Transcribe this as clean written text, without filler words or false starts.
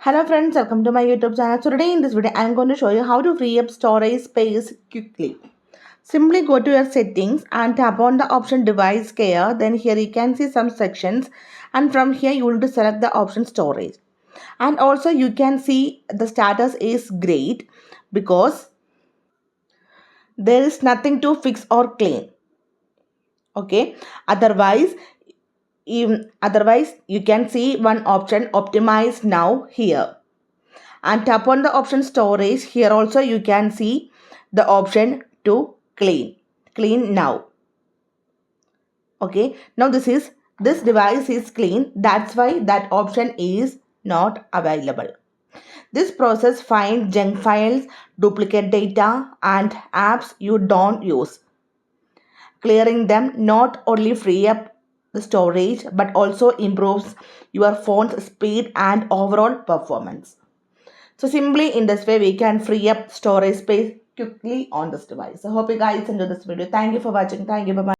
Hello friends, welcome to my YouTube channel. So today in this video, I am going to show you how to free up storage space quickly. Simply go to your settings and tap on the option device care. Then here you can see some sections, and from here you will to select the option storage. And also you can see the status is great because there is nothing to fix or clean. Okay, otherwise you can see one option optimize now here, and tap on the option storage. Here also you can see the option to clean now. Okay, now this device is clean, that's why that option is not available. This process finds junk files, duplicate data and apps you don't use. Clearing them not only free up the storage but also improves your phone's speed and overall performance. So simply in this way we can free up storage space quickly on this device. I hope you guys enjoy this video. Thank you for watching. Thank you. Bye bye.